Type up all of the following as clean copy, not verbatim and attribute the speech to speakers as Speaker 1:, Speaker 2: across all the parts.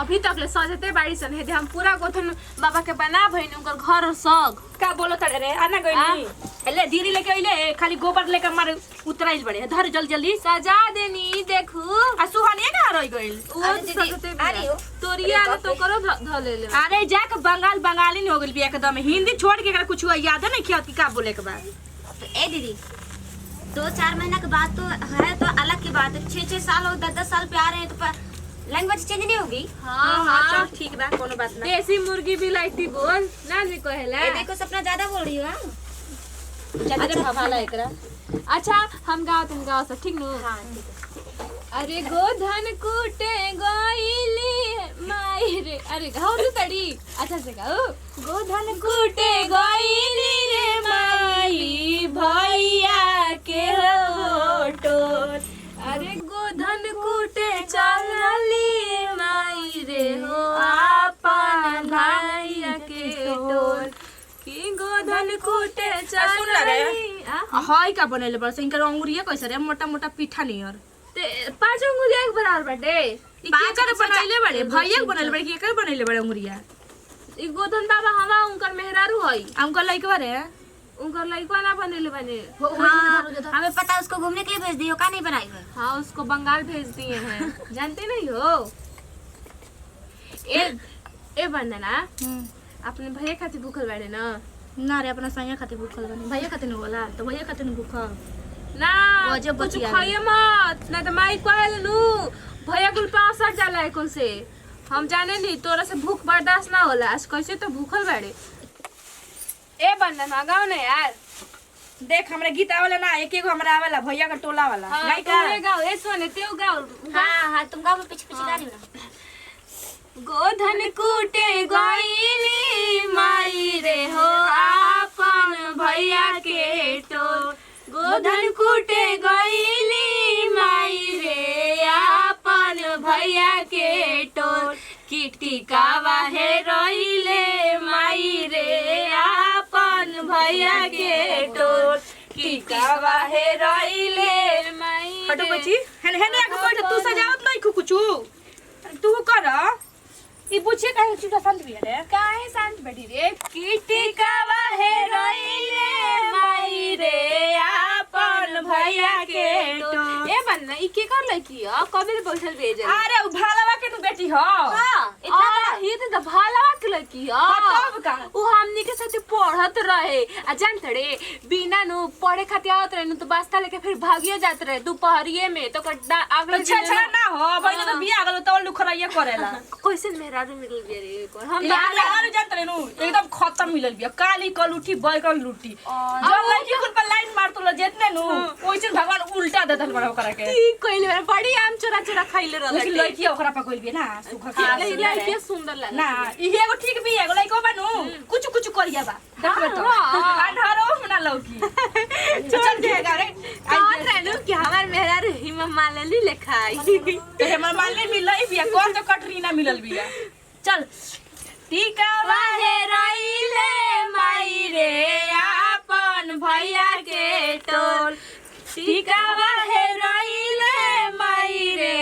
Speaker 1: अभी तक ले सजते बाड़ी सन है हम पूरा गोथन बाबा के बना भइन उनकर घर और सग
Speaker 2: का बोलो तड़े रे आना गइली एले धीरे लेके आइले खाली गोबर लेके मारे उतराइल बड़े धर जल्दी जल्दी
Speaker 1: सजा देनी देखू
Speaker 2: आ सुहानी कहां रह गइल
Speaker 1: अरे तोरिया तो करो ध ले ले
Speaker 2: अरे जाके बंगाली हो गइल भी एकदम हिंदी छोड़ के कुछ याद नहीं किया कि का बोले के बाद
Speaker 3: ए दीदी 2-4 महीना के बाद तो है तो अलग की बात है 6-6 साल और 10-10 साल पे आ रहे हैं तो लैंग्वेज चेंज नहीं होगी।
Speaker 1: हां
Speaker 2: चल ठीक बा कोनो बात ना
Speaker 1: देसी मुर्गी भी लाइती बोल ना जी कहेला
Speaker 3: ए देखो सपना ज्यादा बोल रही हो हां
Speaker 2: ज्यादा भवाला एकरा।
Speaker 1: अच्छा हम गाओ सब ठीक नु
Speaker 3: हां ठीक है।
Speaker 1: अरे गोधन कूटे गईली माई रे अरे गाओ तो तड़ी अच्छा से गाओ गोधन कूटे गईली रे माई भैया के होटोर अरे गोधन कूटे चलली माई रे हो आपन भैया के टोर की गोधन कूटे चलली
Speaker 2: हाय का बनेले बस इनकर अंगुरिया कैसे रे मोटा मोटा पीठा नियर
Speaker 1: ते पांच अंगुरिया एक बराबर बाटे
Speaker 2: ई केकर बनैले बड़े भैया के बनैले बड़े केकर बनैले बड़े अंगुरिया
Speaker 1: ई गोधन बाबा हवा उनकर मेहरारू हई
Speaker 2: हमको लइकवा रे
Speaker 1: उनकर लइका ना बनेले बने
Speaker 3: हमें पता है उसको घूमने के लिए भेज दियो का नहीं बनाई है।
Speaker 1: हाँ उसको बंगाल भेज दिए हैं जानते नहीं हो ए बंदना अपने भैया खातिर भूखल बाड़े ना
Speaker 2: ना रे अपना सैया खातिर भूखल बनी भैया खातिर न बोला तो भैया खातिर न भूखल
Speaker 1: ना
Speaker 2: गजब
Speaker 1: कुछ
Speaker 2: बतिया
Speaker 1: खाइए मत ना तो माई कहल नु भैया कुल पे असर जाला है कुल से हम जाने नहीं तोरा से भूख बर्दाश्त ना होला आज कैसे तो भूखल बाड़े ए बंदना गाओ ना यार
Speaker 2: देख हमरा गीत आवेला ना एक एगो हमरा आवेला भैया का टोला वाला
Speaker 1: हाँ,
Speaker 2: गाय का
Speaker 1: तू गाओ ए सोने तेऊ गाओ
Speaker 3: हां तुम गाओ पीछे पीछे गा रही हो।
Speaker 1: गोधन कूटे गईली माई रे हो आपन भैया के टोर गोधन कूटे गईली माई रे आपन भैया के टोर किटी कावा है रोइले माई रे आपन भैया के टोर किटावा है रोइले माई
Speaker 2: हटो बच्ची हेने हेने आके बैठ तू सजावत नहीं कुछू तू कर ई पूछे काहे चुटा शांत भी रे
Speaker 1: काहे शांत बैठी रे किटी कावा है रोइले माई रे आपन भैया के टोर ए बन्ना ई के कर लकी ह कबे बैठल भेज
Speaker 2: अरे उ भालवा के तू बेटी हो
Speaker 1: हां इतना ही तो भालवा के लकी ह
Speaker 2: तब का
Speaker 1: उ हमनी के साथे पढ़त रहे आ जानत रे बिना नु पढ़े खातिर आवत रहे नु तो बास्ता लेके फिर भागिए जात रहे दोपहरिए में तो अगले
Speaker 2: छछड़ा ना हो बइने तो बिया गलो तो लुखराइया करेला
Speaker 1: कैसे मेहरारू मिल गया रे को हम
Speaker 2: यार जानत रे नु एकदम खत्म मिलल बिया काली कलूठी बैगन लूटी जो लड़की कुल पर लाइन मार तो जेतने नु ओइसन भगवान उल्टा देतल बड़ा ओकरा के
Speaker 1: ठीक कइले बारे बड़ी आम चोरा चोरा खइले रहल
Speaker 2: ओइ लड़की ओकरा पर कइल बिया ना सुखा के
Speaker 1: लड़की सुंदर लागे
Speaker 2: ना ई एगो ठीक बिया एगो लइको बानू कुछ कुछ करिया बा देखबे तो अंधारो ना लौकी चल देगा रे
Speaker 1: कौन रहनु कि हमार मेहरारू हिमा मालली लेखाई
Speaker 2: ते हमर मालनी मिलई बिया कौन तो कटरीना मिलल बिया चल टीका
Speaker 1: वाहे रइले माई रे आपन भैया के टोल टीका वाहे रइले माई रे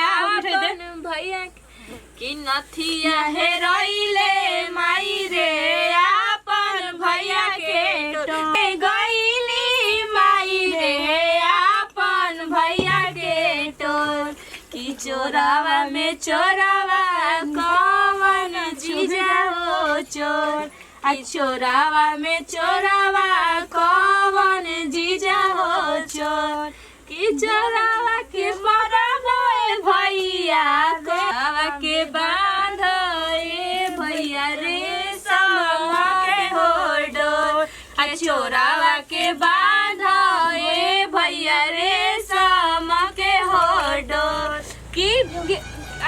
Speaker 1: आपन भैया की नथिया है रइले माई रे आपन भैया के टोल गइली माई रे आपन भैया के टोल की चोरावा में चोरावा कौन जीजा हो चोर आ चोरावा में चोरावा कौन जीजा हो चोर की चोरावा के मरबो भैया चोरावा के बांध ए भैया रे समा के हो डोर आ चोरावा के बांध ए भैया रे समा के हो डोर की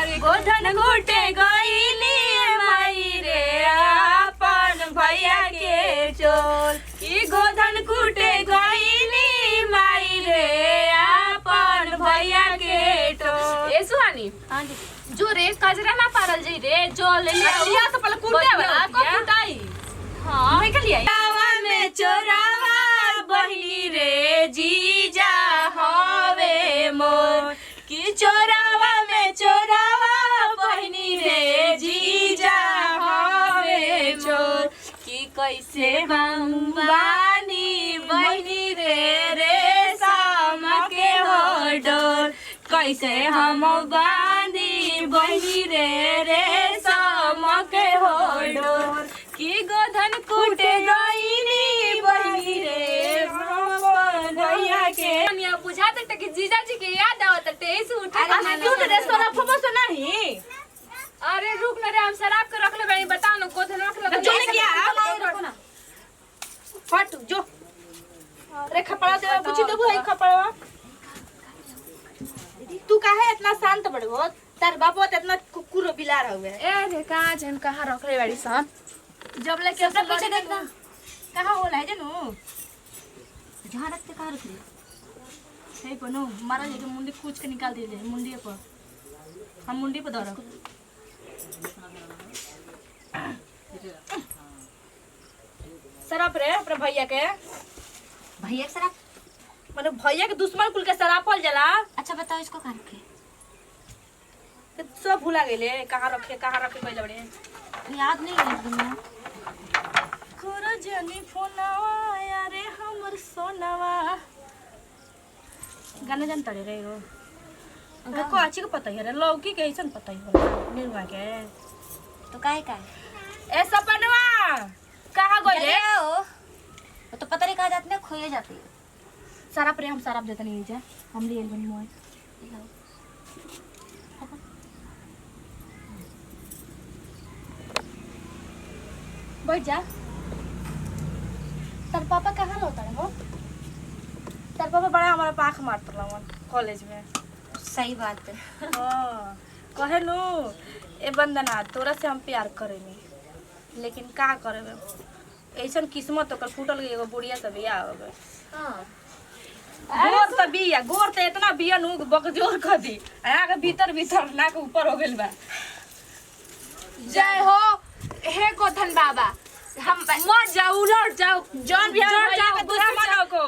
Speaker 1: अरे गोधन घोटे गईली माई रे आपन भैया के चोल की गोधन कूटे गईली माई रे आपन भैया के टोल ए सुहानी
Speaker 3: हां जी
Speaker 1: जो रे कजरा ना पारल जई रे जो ले लिया
Speaker 2: तो पहले कूटे वाला को कुटाई
Speaker 1: हां
Speaker 2: मैं के लिए
Speaker 1: चोरावा में चोरावा बहिनी रे जीजा हवे मोर की चोरावा में चोरावा बहिनी रे
Speaker 2: कैसे हम बानी बहनी रे शाम के हो डोर, कैसे हम बानी बहनी रे शाम के हो डोर, की गोधन कूटे गईनी बहनी रे भैया के।
Speaker 1: बुझा तक कि जीजा जी के याद आवत तेईस उठा
Speaker 2: क्यों रे सोना फमस नहीं।
Speaker 1: अरे रुक ना रे, हम शराब के रख ले बड़ी, बता ना गोधन रख ले
Speaker 2: जो ने किया फट जो रे खपड़ा दे पूछी देबो है खपड़ा। तू काहे इतना शांत बड़ो, तार बाबू इतना कुकुर बिलार हुए।
Speaker 1: ए रे कहां जन कहां रख ले बड़ी सन,
Speaker 2: जब लेके
Speaker 3: सबसे पीछे देखना
Speaker 2: कहां होला है जनू,
Speaker 3: जहाँ रखते कहाँ रख ली
Speaker 2: सही बनो मारा लेके मुंडी कूच के निकाल दिए मुंडी पर, हम मुंडी पर धरो। शराब रे अपने भैया के,
Speaker 3: भैया के शराब।
Speaker 2: मतलब भैया के दुश्मन कुल के शराब पल जला।
Speaker 3: अच्छा बताओ इसको कहाँ रखे,
Speaker 2: सब भुला गेले कहाँ रखे पहले बड़े
Speaker 3: याद नहीं है एकदम।
Speaker 2: करो जनी फोनवा यारे हमर सोनवा, गाना जानता रे रो उनका को अच्छी को पता है रे, लौकी के ऐसन पता ही होला निर्वा के।
Speaker 3: तो काहे
Speaker 2: ए सपनवा कहाँ गई रे?
Speaker 3: वो तो पता नहीं कहाँ जाती है, खोए जाती है।
Speaker 2: शराब रे हम शराब देता नहीं जा, हम लिए बनी मोय बैठ जा। तेरे पापा कहाँ होता है वो? तेरे पापा बड़ा हमारा पाख मारता रहा कॉलेज में।
Speaker 3: सही बात है।
Speaker 2: हाँ कहे नु ए बंदना तोरा से हम प्यार करेनी, लेकिन का करे ऐसन किस्मत ओकर फूटल गई, एगो बुढ़िया से बियाह हो गए। गोर त बिया, गोर त इतना बिया नु बकजोर कर दी, आगे भीतर भीतर नाक ऊपर हो गेल बा।
Speaker 1: जय हो हे गोधन बाबा, हम मर जाओ लौट जाओ
Speaker 2: जौन भी भैया के दूसरा मानो को।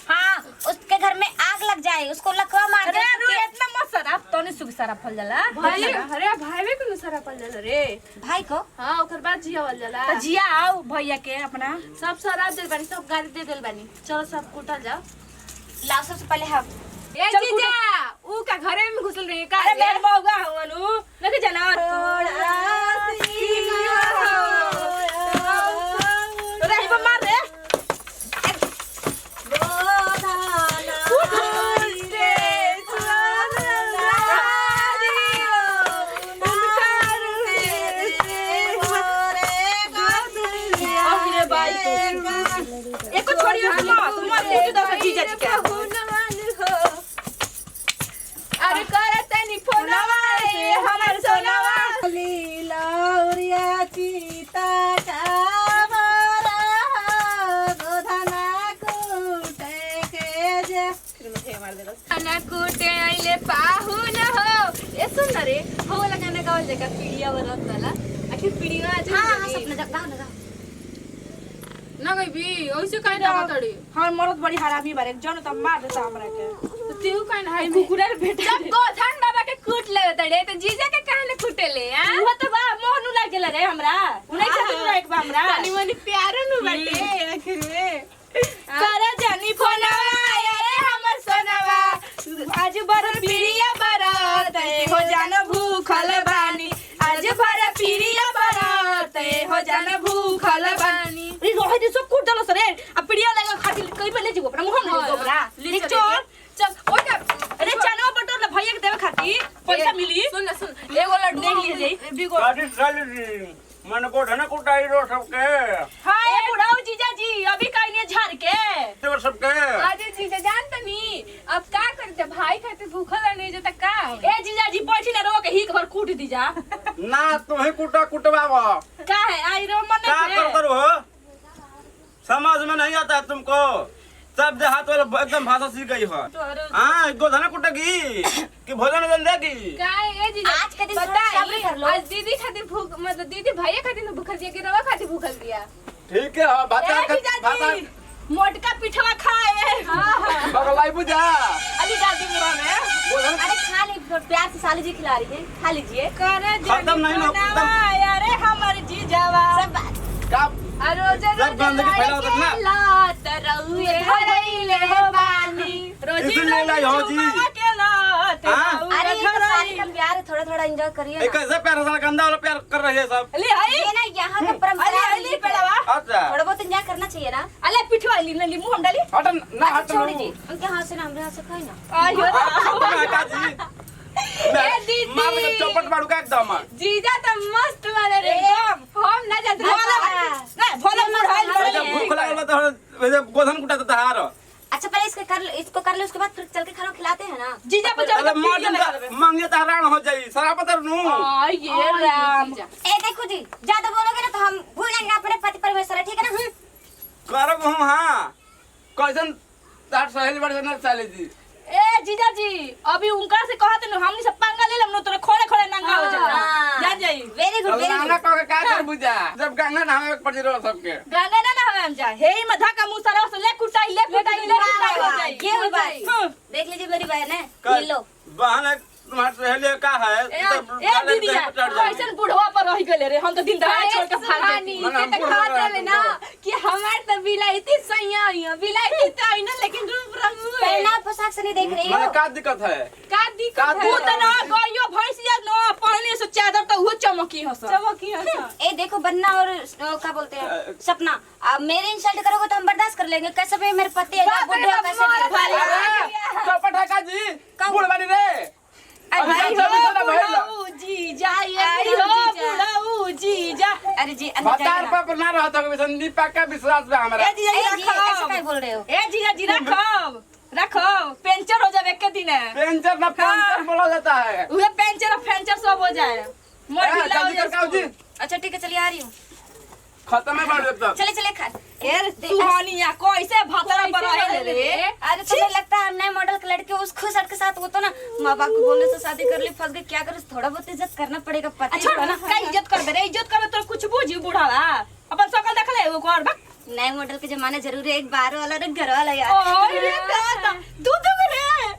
Speaker 3: हाँ उसके घर में आग लग जाए, उसको लकवा मार दे।
Speaker 2: अरे रू इतना मत शराब तो नहीं सुख सारा फल जाला
Speaker 1: भाई। अरे भाई को सारा पल जाला रे
Speaker 3: भाई को।
Speaker 1: हां ओकर बाद जिया वाल जाला
Speaker 2: त जिया आओ भैया के अपना
Speaker 1: सब शराब दे बानी, सब गाड़ी दे देल बानी, चलो सब कुटल जाओ।
Speaker 3: लाओ सबसे पहले हम
Speaker 1: ए जीजा ऊ का घरे में घुसल रही का?
Speaker 2: अरे मेरे मौगा हवनु लगे जना रे बा मार रे एको छोड़ियो तुम पूछ दो जीजा जी के।
Speaker 1: अरे करत नहीं फोनवा ए हमर सोनवा
Speaker 2: लीलाउरिया चीता चावरा गोधना कुटे के जे फिर मार दे बस
Speaker 1: खाना कूटे आइले पाहुन हो। ए सुन रे हो वाला गाना गावल जका पीड़िया वरत वाला, आखिर पीड़िया आज
Speaker 3: हाँ सपना जब गाओ ना
Speaker 1: ना गई भी ओइसे काहे ना तड़ी।
Speaker 2: हां मरद बड़ी हरामी बारे जन त मार देता हमरा के
Speaker 1: तो तेहू काहे ना हाय
Speaker 2: कुकुरा रे बेटा
Speaker 1: जब गोधन बाबा के कूट ले तड़े तो जीजा के काहे ना कूटे ले हां?
Speaker 2: वो तो बा मोहनु लाग गेल रे हमरा उन्हीं से दूर एक बा हमरा
Speaker 1: तनी मनी प्यारो नु बाटे आखिर में।
Speaker 2: करे जानी फोनवा यारे हमर सोनवा आज बर पीरिया बरत हो जान भूखल बानी, आज भर पीरिया बरत हो जान भूखल बानी। रे रोहे दे सब कूट दलस रे आ पीरिया लगा खातिर कई पे ले जीवो अपना मुंह में गोबरा ले चल
Speaker 1: चल ओ जा
Speaker 2: अरे चनवा बटोर ले भैया के देवे खातिर पैसा मिली।
Speaker 1: सुन सुन एगो लड्डू
Speaker 2: देख लीजिए बिगो
Speaker 4: गाड़ी चल मन को धना कुटाई रो सबके
Speaker 2: हां ए बुढ़ाऊ जीजा जी अभी कहीं झाड़ के
Speaker 4: देवर सबके
Speaker 1: अरे जीजा जानत नी अब का करते भाई खातिर भूखल नहीं जो तक का
Speaker 2: ए जीजा जी बैठी ना रो के ही भर कूट दी जा
Speaker 4: ना तुम्हें कुटा कुटवावा
Speaker 2: का है आई रो मन
Speaker 4: क्या कर हो, समझ में नहीं आता है तुमको, सब देहात वाला एकदम भाषा सीख गई हो। हाँ गोधना कुटेगी कि भोजन जल देगी?
Speaker 1: का ए जीजा
Speaker 3: आज के दिन
Speaker 1: पता
Speaker 3: थोड़ा सब्र कर लो।
Speaker 1: आज दीदी खातिर भूख मतलब दीदी भैया खातिर भूखल दिया कि रवा खातिर भूखल दिया।
Speaker 4: ठीक है हाँ भाषा
Speaker 2: ए जीजा जी मोटका पिठवा खाए
Speaker 1: हां हां
Speaker 4: बगलाई बुझा
Speaker 2: अली दादी मुरा में
Speaker 4: गोधन
Speaker 3: अरे खा ले, प्यार से साली जी खिला रही है, खा लीजिए।
Speaker 2: करे
Speaker 4: खत्म नहीं ना, खत्म।
Speaker 2: अरे हमर जीजावा
Speaker 3: सब
Speaker 4: का
Speaker 2: रोजे
Speaker 4: सब गंदगी फैला होता है ना
Speaker 2: लात रहुए धरैले हो बानी रोजी
Speaker 4: इसलिए लाई हो जी।
Speaker 2: के लात
Speaker 4: हाँ?
Speaker 3: अरे ये तो शादी का प्यार है, थोड़ा थोड़ा एंजॉय करिए
Speaker 4: एक
Speaker 3: ना।
Speaker 4: कैसे प्यार साला गंदा वाला प्यार कर रही है सब।
Speaker 2: ले आई
Speaker 3: ये ना यहाँ का परंपरा
Speaker 2: अरे
Speaker 3: है,
Speaker 2: अली पेड़वा
Speaker 4: अच्छा
Speaker 3: थोड़ा बहुत एंजॉय करना चाहिए ना।
Speaker 2: अले पिठवा ली नली मुंह हम डाली
Speaker 4: हट ना
Speaker 3: अच्छा
Speaker 4: हट
Speaker 3: छोड़ दीजिए, उनके हाथ से ना हमारे हाथ से खाई ना।
Speaker 2: आयो
Speaker 4: का जी
Speaker 2: ए दीदी।
Speaker 4: मार के चौपट मारू का एकदम
Speaker 2: जीजा तो मस्त वाले रे एकदम हम ना जाते ना भोला मुढ़ाइल
Speaker 4: जब
Speaker 2: बड़े
Speaker 4: भूख लागल तो वैसे गोधन कुटा तो हार
Speaker 3: अच्छा पहले इसको कर ले, उसके बाद फिर चल के खाना खिलाते हैं ना।
Speaker 2: जीजा पे
Speaker 4: अरे
Speaker 2: जब
Speaker 4: मार मांगे तो हैरान हो जाई सारा पता नु
Speaker 2: ये राम
Speaker 3: ए देखो जी, ज्यादा बोलोगे ना तो हम भूल जाएंगे अपने पति परमेश्वर, ठीक है ना।
Speaker 4: करब हम हां कैसन तार सहेली बड़ ना चले जी
Speaker 2: ए जीजा जी अभी उनका से कहत न हमनी सब पंगा ले लेम न तोरे खोड़े खोड़े नंगा हो जा जान जाई
Speaker 3: वेरी गुड वेरी
Speaker 4: ना
Speaker 3: गुड।
Speaker 4: का का कर बुझा जब गंगा नहावे के पड़ रहो सबके
Speaker 2: गाने ना ना हम जा हे ही मधा का मुंह सारा से ले कुटाई हो जाई
Speaker 3: ये हुई बात। देख लीजिए मेरी बहन है, ये लो।
Speaker 4: बहन तुम्हारे सहेली का है
Speaker 2: ए दीदी कैसन बुढ़वा पर रह गेले रे, हम तो दिन दहाड़ छोड़ के भाग जाती
Speaker 4: ते तो खा चले ना
Speaker 2: कि हमार तो बिलाईती सैया हिया बिलाईती तो आई ना लेकिन रूप रंग
Speaker 3: पहना पोशाक से नहीं देख रही
Speaker 4: माने
Speaker 3: हो।
Speaker 4: का दिक्कत है
Speaker 2: का दिक्कत
Speaker 4: है?
Speaker 2: तू तो ना गइयो भैंसिया न पहने से चादर तो वो चमकी हस
Speaker 3: ए देखो बन्ना और क्या बोलते हैं सपना, अब मेरे इंसल्ट करोगे तो हम बर्दाश्त कर लेंगे। कैसे भी मेरे पति है
Speaker 2: बाप रे
Speaker 3: बुढ़े हो,
Speaker 2: बाप,
Speaker 3: कैसे
Speaker 2: मार
Speaker 3: भी खा
Speaker 2: खा
Speaker 3: लेंगे।
Speaker 4: चौपट है का जी बुढ़ बनी रे
Speaker 2: आई हो बुढ़ऊ जीजा आई हो बुढ़ऊ जीजा।
Speaker 3: अरे जी अंदर जाइए
Speaker 4: बतार
Speaker 3: ना।
Speaker 4: पर ना रहता कि संदीप का विश्वास पे हमारा
Speaker 2: ए जीजा
Speaker 3: ए
Speaker 2: जी
Speaker 3: जी ऐसे
Speaker 2: रखो
Speaker 3: क्या बोल रहे हो?
Speaker 2: ए जीजा जी रखो पेंचर हो जाए एक दिन
Speaker 4: पेंचर ना पेंचर बोला जाता है
Speaker 2: उहे पेंचर और फेंचर सब हो जाए मोर
Speaker 4: ए,
Speaker 2: ढीला हो
Speaker 4: जल्दी कर काऊ जी
Speaker 2: जाए।
Speaker 3: अच्छा ठीक है चलिए आ रही हूँ।
Speaker 4: खत्म है बाड़ तक
Speaker 3: चले चले खा।
Speaker 2: यार सुहानिया कैसे भतरा पर रहे रे।
Speaker 3: अरे तुम्हें लगता है नए मॉडल के लड़के उस खुश के साथ वो तो ना माँ बाप को बोलने से शादी कर ली, फंस गए, क्या करूँ, थोड़ा बहुत इज्जत करना पड़ेगा पति
Speaker 2: अच्छा
Speaker 3: को ना।
Speaker 2: का इज्जत कर रे, इज्जत कर तो कुछ बूझी बुढ़ावा अपन सकल देख ले वो कर बक
Speaker 3: नए मॉडल के जमाने जरूरी है, एक बाहर वाला और एक घर वाला यार।
Speaker 2: ओ ये दादा दूध में रे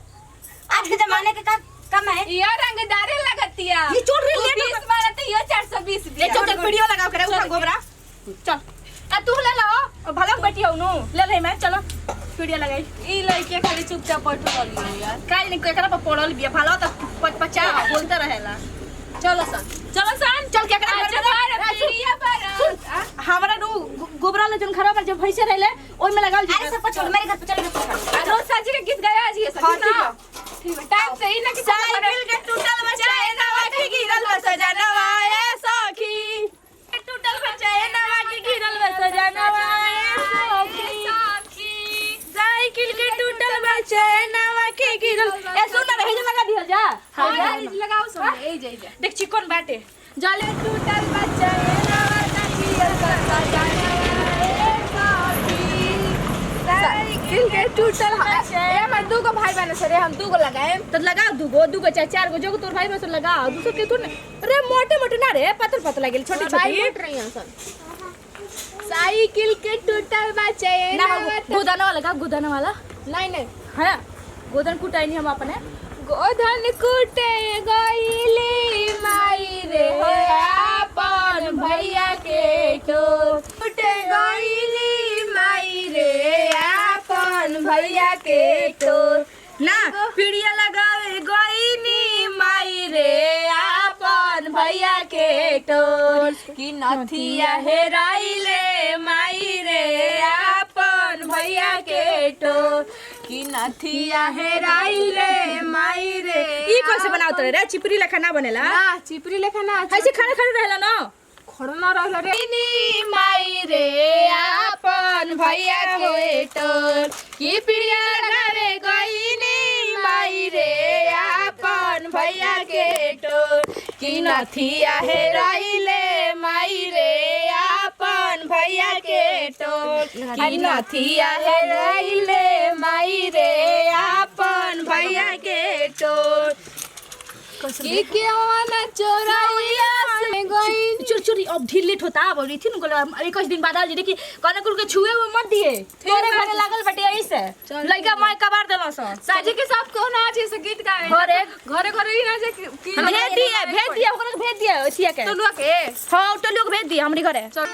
Speaker 3: आज के जमाने के कम है।
Speaker 1: ये रंगदारी लगतिया
Speaker 2: ये चोर रे, ले तो
Speaker 1: 20 मारा तो ये 420
Speaker 2: ले चल एक वीडियो लगाओ करे ऊपर गोबरा चल आ तू ले लो भला बैठी हो नु ले ले मैं चलो वीडियो लगाई
Speaker 1: ई लड़के खाली चुपचाप बैठ रही यार
Speaker 2: काल निकल एकरा पर पड़ल बिया भला तो पचा बोलते रहेला।
Speaker 1: चलो सन
Speaker 2: चल क्या करा हमरा नु गोबरा ले जन खराब पर जब भैसे रहले ओइ में लगाल
Speaker 3: अरे सब छोड़, मेरे घर पे चल घर
Speaker 1: रोज साजी के गीत गाया जी
Speaker 2: हाँ,
Speaker 1: ना ठीक है टाइम से ही ना कि
Speaker 2: साइकिल के टूटल बचाए नवा के गिरल सजनवा ए सखी टूटल बचाए नवा के गिरल सजनवा ए सखी साइकिल के टूटल बचाए नवा के गिरल ए सुन ना रही लगा दिया जा
Speaker 1: हां लगाओ सब ए जाई जा
Speaker 2: देख चिकन बाटे
Speaker 1: जले टूटल बचाए नवा का गिरल सजनवा ए सखी साइकिल के टूटल ए हमर दूगो भाई बहन से रे हम दूगो लगाए
Speaker 2: तो लगा दूगो चाहे चार गो जो तोर भाई में से लगा दूसरे के तू अरे मोटे मोटे ना रे पतल पतल लगे छोटी
Speaker 1: भाई
Speaker 2: छोटी
Speaker 1: उठ रही हैं सन साइकिल के टूटल बचाए
Speaker 2: ना
Speaker 1: नवा
Speaker 2: गोदाना वाला का गोदाना वाला
Speaker 1: नहीं नहीं
Speaker 2: है गोदन कुटाई नहीं हम अपने
Speaker 1: गोधन कुटे गईली माई रे अपन भैया के टोर कुटे गईली माई रे अपन भैया के टोर
Speaker 2: ना पीड़िया लगावे गईनी माई रे अपन भैया के टोर
Speaker 1: की नथिया हेराइले माई रे अपन भैया के टोर की नथिया हेराइले माई रे
Speaker 2: ई कैसे बनावत रे चिपरी लेखा ना बनेला
Speaker 1: ना चिपरी लेखा ना
Speaker 2: ऐसे खाना खाने रहला ना
Speaker 1: खड़ो ना रहल रे नी माई रे अपन भैया के टोर की पीड़िया लगावे गईनी माई रे अपन भैया के टोर की नथिया हेराइले माई रे अपन भैया के टोर की नथिया हेराइले माई रे अपन भैया के टोर की क्यों न चोरैया से गई
Speaker 2: चोरी चोरी अब ढील लेट होता अब थी न एक दिन बाद आज देखी कने कुल के छुए हुए मत दिए तोरे घरे लागल बटे ऐसे लइका मैं कबार देलो सन
Speaker 1: साजे के साथ कौन आज ऐसे गीत गावे
Speaker 2: घरे
Speaker 1: घरे घरे ही ना जे की
Speaker 2: भेज दिए ओकरा के भेज दिए ओसिया के
Speaker 1: तो लोग के
Speaker 2: हां तो लोग भेज दिए हमरी घरे
Speaker 1: चल